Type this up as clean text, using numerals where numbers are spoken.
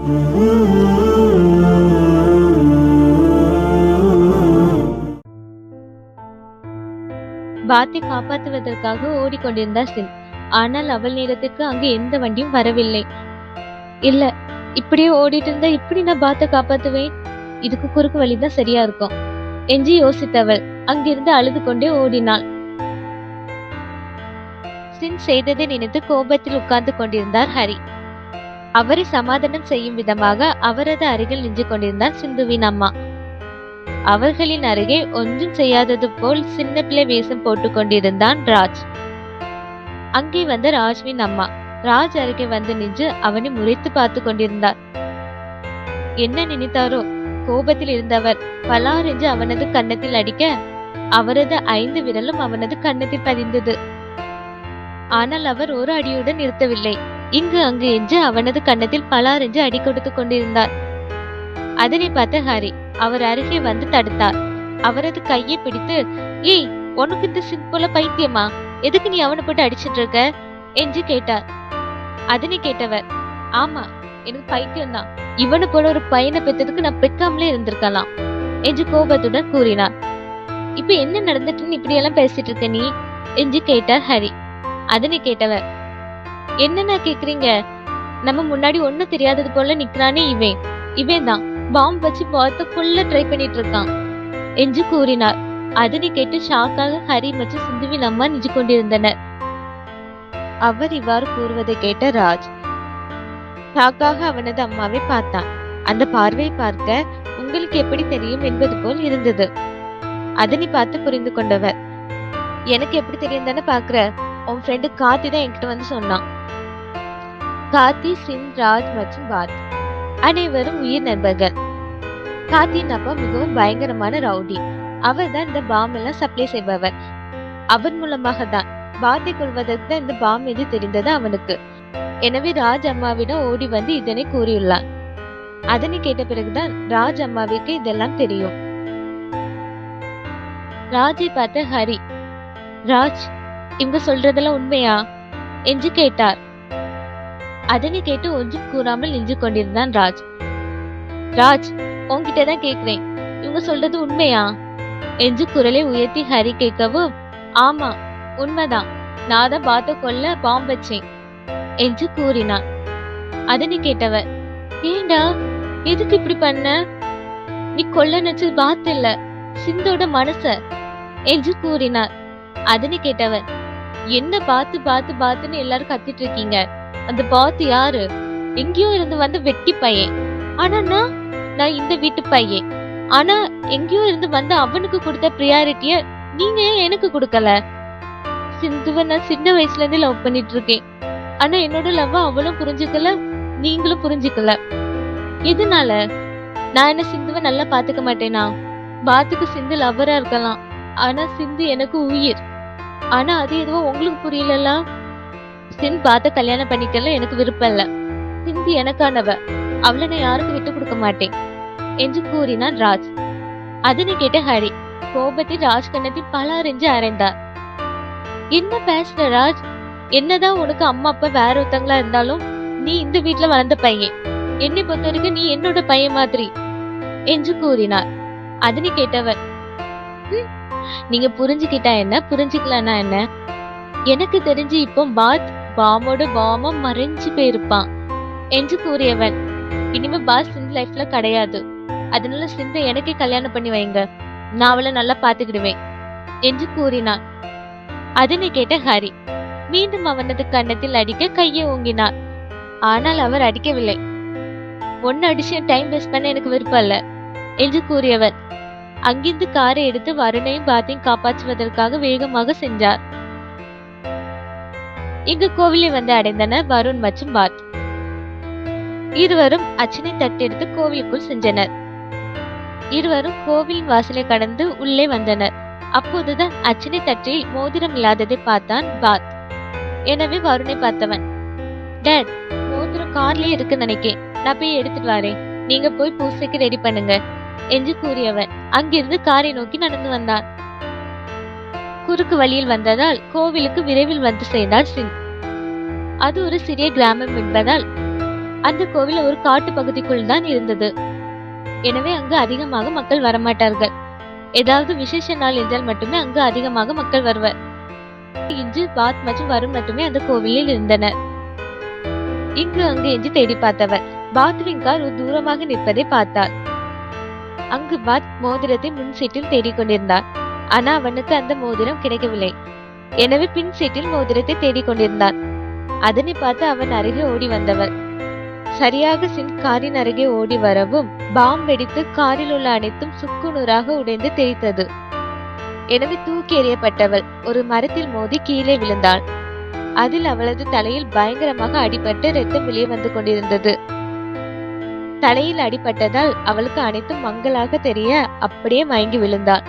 பாத்தை காப்பாற்றுவதற்காக ஓடிக்கொண்டிருந்தார் சின். ஆனால் அவள் நேரத்திற்கு அங்கு எந்த வண்டியும் வரவில்லை. இல்ல, இப்படியே ஓடிட்டு இருந்தா இப்படி நான் பாத்தை காப்பாத்துவேன்? இதுக்கு குறுக்கு வழிதான் சரியா இருக்கும் என்று யோசித்தவள் அங்கிருந்து அழுது கொண்டே ஓடினாள். சின் செய்ததை நினைத்து கோபத்தில் உட்கார்ந்து கொண்டிருந்தார் ஹரி. அவரை சமாதானம் செய்யும் விதமாக அவரது அருகில் நின்று கொண்டிருந்தார் சிந்துவின் அம்மா. அவர்களின் அருகே ஒன்றும் செய்யாதது போல் சின்ன பிள்ளை வேஷம் போட்டுக் கொண்டிருந்தான் ராஜ். அங்கே வந்த ராஜ்வின் அம்மா ராஜ் அருகே வந்து நின்று அவனை முறைத்து பார்த்து கொண்டிருந்தார். என்ன நினைத்தாரோ, கோபத்தில் இருந்தவர் பலார் என்று அவனது கன்னத்தில் அடிக்க அவரது 5 விரலும் அவனது கன்னத்தில் பதிந்தது. ஆனால் அவர் ஒரு அடியுடன் நிறுத்தவில்லை. இங்கு அங்கு என்று அவனது கன்னத்தில் பலார் என்று அடி கொடுத்து கொண்டிருந்தார். அதனை பார்த்த ஹரி அவர் அருகே வந்து தடுத்தார். அவரது கையை பிடித்து, ஏய், உனக்கு இந்த சிம்பிள பைத்தியமா? எதுக்கு நீ அவனை போட்டு அடிச்சிட்டு இருக்க என்று கேட்டார். அதனை கேட்டவர், ஆமா, எனக்கு பைத்தியம்தான். இவனு போல ஒரு பையனை பெற்றதுக்கு நான் பெக்காமலே இருந்திருக்கலாம் என்று கோபத்துடன் கூறினார். இப்ப என்ன நடந்துட்டுன்னு இப்படி எல்லாம் பேசிட்டு இருக்க நீ என்று கேட்டார் ஹரி. அதனை கேட்டவர், என்னன்னா கேக்குறீங்க? நம்ம முன்னாடி ஒன்னும் தெரியாதது போல நிக்கிறானே இவன் தான் பாம்பு வச்சு பாத்த கொல்ல ட்ரை பண்ணிட்டு இருக்கான் என்று கூறினார். அதனை கேட்டு ஷாக்காக ஹரி மற்றும் சிந்துவின் அம்மா நின்று கொண்டிருந்தனர். அவர் இவ்வாறு கூறுவதை கேட்ட ராஜ் ஷாக்காக அவனது அம்மாவை பார்த்தான். அந்த பார்வையை பார்க்க உங்களுக்கு எப்படி தெரியும் என்பது போல் இருந்தது. அதனை பார்த்து புரிந்து கொண்டவர், எனக்கு எப்படி தெரியும் தானே பாக்குற? உன் ஃப்ரெண்டு கார்த்தி தான் என்கிட்ட வந்து சொன்னான். கார்த்தி, சின், ராஜ் மற்றும் பாத் அனைவரும் உயிர் நண்பர்கள். கார்த்தியின் அப்பா மிகவும் பயங்கரமான ரவுடி. அவர் தான் இந்த பாம் எல்லாம் சப்ளை செய்பவர். அவர் மூலமாக தான் பாத்தை கொள்வதற்கு தான் இந்த பாம் என்று தெரிந்தது அவனுக்கு. எனவே ராஜ் அம்மாவிடம் ஓடி வந்து இதனை கூறியுள்ளான். அதனை கேட்ட பிறகுதான் ராஜ் அம்மாவிற்கு இதெல்லாம் தெரியும். ராஜை பார்த்த ஹரி, ராஜ், இவங்க சொல்றதெல்லாம் உண்மையா என்று கேட்டார். அதனை கேட்டு ஒன்றும் கூறாமல் நின்று கொண்டிருந்தான் ராஜ். ராஜ், உன்கிட்டதான் கேக்குறேன், இவங்க சொல்றது உண்மையா என்று குரலை உயர்த்தி ஹரி கேட்கவும், ஆமா, உண்மைதான், நான் தான் பாத்த கொல்ல பாம்பு வச்சேன் என்று கூறினான். அதனை கேட்டவர், ஏண்டா, எதுக்கு இப்படி பண்ண? நீ கொல்ல நினைச்சது பாத்து இல்ல, சிந்தோட மனச என்று கூறினார். அதனை கேட்டவர், என்ன பாத்து பாத்து பாத்துன்னு எல்லாரும் கத்திட்டு இருக்கீங்க? அந்த பாத்து யாரு? எங்கேயோ இருந்து வந்த வெட்டி பையன். ஆனா நான் இந்த வீட்டு பையன். ஆனா எங்கேயோ இருந்து வந்த அவனுக்கு கொடுத்த பிரியாரிட்டிய நீங்க ஏன் எனக்கு கொடுக்கல? சிந்துவை நான் சின்ன வயசுல இருந்து லவ் பண்ணிட்டு இருக்கேன். ஆனா என்னோட லவ் அவளும் புரிஞ்சுக்கல, நீங்களும் புரிஞ்சுக்கல. எதனால? நான் என்ன சிந்துவை நல்லா பாத்துக்க மாட்டேனா? பாத்துக்கு சிந்து லவ்வரா இருக்கலாம், ஆனா சிந்து எனக்கு உயிர். ஆனா அது எதுவும் உங்களுக்கு புரியல. சிந்து பாத்த கல்யாணம் பண்ணிக்கல எனக்கு விருப்பம் இல்ல. சிந்து எனக்கானவ, அவளை நான் யாருக்கு விட்டு கொடுக்க மாட்டேன் என்று கூறினான் ராஜ். அதனை கேட்ட ஹரி கோபத்தில் ராஜ் கண்ணத்தில் பலாரென்று அறைந்தார். என்ன பேசுற ராஜ்? என்னதான் உனக்கு அம்மா அப்பா வேற ஒருத்தங்களா இருந்தாலும் நீ இந்த வீட்டுல வளர்ந்த பையன். என்னை பொறுத்த வரைக்கும் நீ என்னோட பையன் மாதிரி என்று கூறினார். அதனை கேட்டவர், நீங்க புரிஞ்சுக்கிட்டா என்ன, புரிஞ்சுக்கலன்னா என்ன? எனக்கு தெரிஞ்சு இப்போ பாத் பாமோட பாமா மறைஞ்சு போயிருப்பான் என்று கூறியவன், இனிமே பாத் சிந்து லைஃப்ல கிடையாது. அதனால சிந்தை எனக்கே கல்யாணம் பண்ணி வைங்க, நான் அவளை நல்லா பாத்துக்கிடுவேன் என்று கூறினான். அதனை கேட்ட ஹரி மீண்டும் அவனது கன்னத்தில் அடிக்க கையை ஓங்கினார். ஆனால் அவர் அடிக்கவில்லை. ஒன்னு அடிச்சு டைம் வேஸ்ட் பண்ண எனக்கு விருப்பம் இல்ல என்று கூறியவர் அங்கிருந்து காரை எடுத்து வருணையும் பாத்தையும் காப்பாற்றுவதற்காக வேகமாக சென்றார். இங்கு கோவிலை வந்து அடைந்தனர் வருண் மற்றும் பாத். இருவரும் அர்ச்சனை தட்டெடுத்து கோவிலுக்குள் சென்றனர். இருவரும் கோவில் வாசலை கடந்து உள்ளே வந்தனர். அப்போதுதான் அர்ச்சனை தட்டில் மோதிரம் இல்லாததை பார்த்தான் பாத். எனவே வருணை பார்த்தவன், டேட், மோதிரம் கார்லயே இருக்கு நினைக்கேன், நான் போய் எடுத்துட்டு வரேன், நீங்க போய் பூசைக்கு ரெடி பண்ணுங்க என்று கூறியவன் அங்கிருந்து காரை நோக்கி நடந்து வந்தான். குறுக்கு வழியில் வந்ததால் கோவிலுக்கு விரைவில் வந்து சேர்ந்தார் சிங். அது ஒரு சிறிய கிராமம் என்பதால் அந்த கோவில் ஒரு காட்டு பகுதிக்குள் தான் இருந்தது. எனவே அங்கு அதிகமாக மக்கள் வரமாட்டார்கள். ஏதாவது விசேஷ நாள் என்றால் மட்டுமே அங்கு அதிகமாக மக்கள் வருவர். இன்று பாத் மற்றும் வருண் மட்டுமே அந்த கோவிலில் இருந்தனர். இங்கு அங்கு என்று தேடி பார்த்தவர் பாத்வின் கார் ஒரு தூரமாக நிற்பதை பார்த்தார். அங்கு பாத் மோதிரத்தை முன் சீட்டில் தேடிக்கொண்டிருந்தார். ஆனா அவனுக்கு அந்த மோதிரம் கிடைக்கவில்லை. எனவே பின் சீட்டில் மோதிரத்தை தேடிக்கொண்டிருந்தான். அதனை பார்த்து அவன் அருகே ஓடி வந்தவர் சரியாக சின் காரின் அருகே ஓடி வரவும் பாம் வெடித்து காரில் உள்ள அனைத்தும் சுக்குநூறாக உடைந்து தெரித்தது. எனவே தூக்கி எறியப்பட்டவள் ஒரு மரத்தில் மோதி கீழே விழுந்தாள். அதில் அவளது தலையில் பயங்கரமாக அடிபட்டு ரத்தம் வெளியே வந்து கொண்டிருந்தது. தலையில் அடிபட்டதால் அவளுக்கு அனைத்தும் மங்கலாக தெரிய அப்படியே மயங்கி விழுந்தாள்.